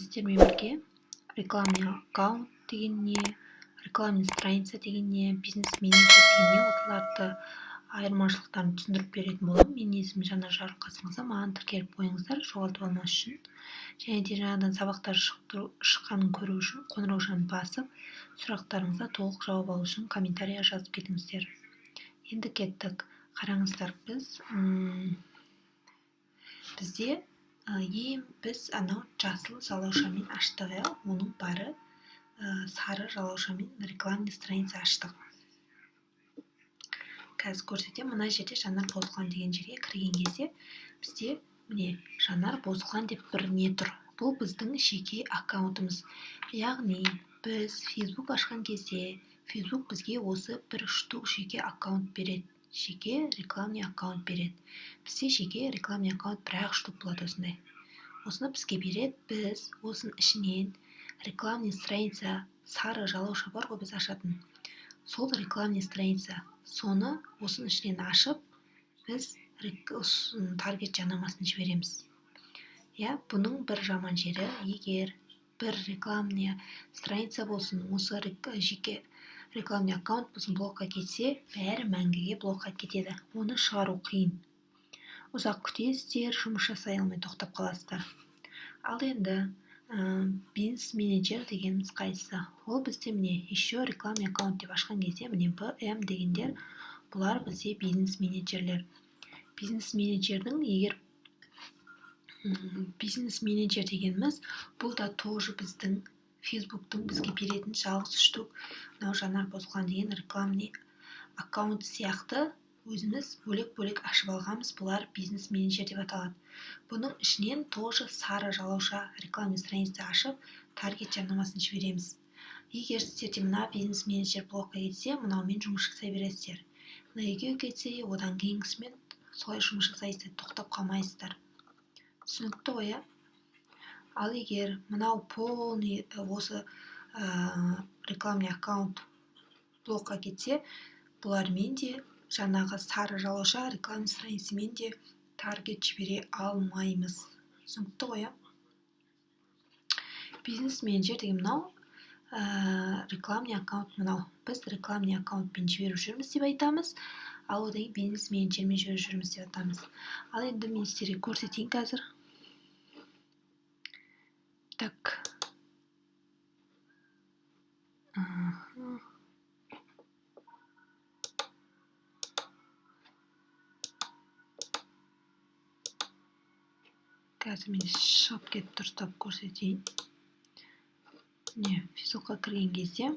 сіздермен бірге рекламный аккаунт деген не, рекламный страница деген не, бизнес-менеджер деген не, осыларды айырмашылықтарын түсіндіріп беретін боламын. Менің есімім Жанар Жарылқасыңызға, маған тіркеліп қойыңыздар, жоғалтып алмас үшін. Және де жаңадан сабақтар шыққанын көру үшін қоңыраушаны басып, сұрақтарыңызға толық жауап алу үшін комментария жазып кетіңіздер. Енді кеттік. Қараңыздар, бізде біз анау жасыл жалаушамен аштық, оның бары сары жалаушамен рекламный страница аштық. Қазір көрсетем, мына жерде Жанар Бозғылан деген жерге кірген кезде бізде міне Жанар Бозғылан деп бір не тұр. Бұл біздің жеке аккаунтымыз. Яғни біз Facebook ашқан кезде Facebook бізге осы бір штук жеке аккаунт береді. Жеке рекламный аккаунт береді. Бізде жеке рекламный аккаунт бір-ақ штук болады осындай. Осыны бізге береді, біз осының ішінен рекламный страница сары жалауша бар ғой біз ашатын. Сол рекламный страница, соны осының ішінен ашып, біз таргет жарнамасын жібереміз. Бұның бір жаман жері, егер бір рекламный страница болсын, осы жеке рекламный аккаунт болсын блокқа кетсе, бәрі мәңгіге блокқа кетеді. Оны шығару қиын. Ұзақ күтесіздер, жұмыс жасай алмай тоқтап қаласыздар. Ал енді бизнес-менеджер дегеніміз қайсысы? Ол бізде міне еще рекламный аккаунт деп ашқан кезде міне BM дегендер, бұлар бізде бизнес-менеджерлер. Бизнес-менеджердің егер бизнес-менеджер дегеніміз, бұл да тоже біздің Facebook'тың бізге беретін жалғыз штук мынау Жанар Бозғылан деген рекламный аккаунт сияқты өзіміз бөлек-бөлек ашып алғанбыз, бұлар бизнес-менеджер деп аталады. Бұның ішінен тоже сары жалауша рекламный страница ашып, таргет жарнамасын жібереміз. Егер сіздерде мына бизнес-менеджер блокқа кетсе, мынаумен жұмыс жасай бересіздер. Мына екеуі кетсе, одан кейінгісімен солай жұмыс жасайсыздар, тоқтап қалмайсыздар. Түсінікті ғой, Ал егер мынау полный осы рекламный аккаунт блокқа кетсе, бұлармен де жаңағы сары жалауша рекламный страницамен де таргет жібере алмаймыз. Түсінікті ғой, Бизнес-менеджер деген мынау рекламный аккаунт мынау. Біз рекламный аккаунтпен жіберіп жүрміз деп айтамыз, ал одан кейін бизнес-менеджермен жіберіп жүрміз деп атамыз. Ал енді мен сіздерге көрсетейін қазір. Так. Қазір мен шығып кетіп дұрыстап көрсетейін. Facebook'қа кірген кезде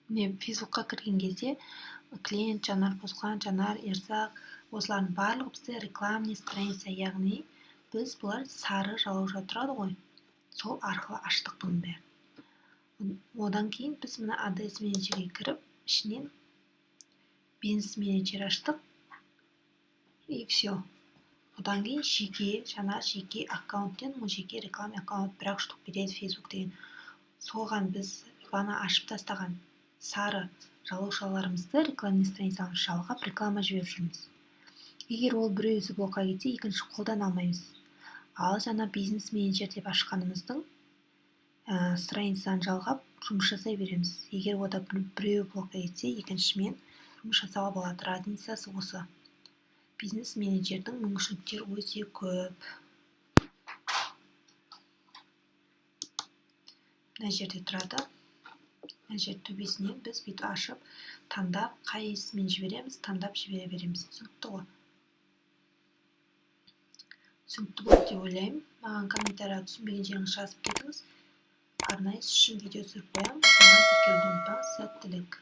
Facebook'қа кірген кезде клиент Жанар Бозғылан, Жанар Ерзақ, осылардың барлығы бізде рекламный страница, яғни біз бұлар сары жалауша тұрады ғой, сол арқылы аштық бұның бәрі. Одан кейін біз мына адрес менеджерге кіріп, ішінен бизнес-менеджер аштық, и все. Одан кейін жеке аккаунттен, жеке рекламный аккаунт бір-ақ штук береді Facebook деген. Соған біз бана ашып тастаған сары жалаушаларымызды рекламный страницамыз жалғап реклама жіберіп жүрміз. Егер ол біреусі блокқа кетсе, екінші қолдан алмаймыз. Ал жаңа бизнес-менеджер деп ашқанымыздың страницаны жалғап жұмыс жасай береміз. Егер ода біреу блокқа кетсе, екіншімен жұмыс жасауға болады. Разницасы осы. Бизнес-менеджердің мүмкіншіліктері өте көп. Мына жерде тұрады. Мына жер төбесінен біз бүйтіп ашып, таңдап, қайсымен жібереміз, таңдап жібере береміз. Түсінікті ғой. Түсінікті болды деп ойлаймын. Маған комментария түсінбеген жеріңіз жазып кетіңіз. Арнайы сіз үшін видео түсіріп қоямын. Маған тіркелуді ұмытпаңыз. Сәттілік.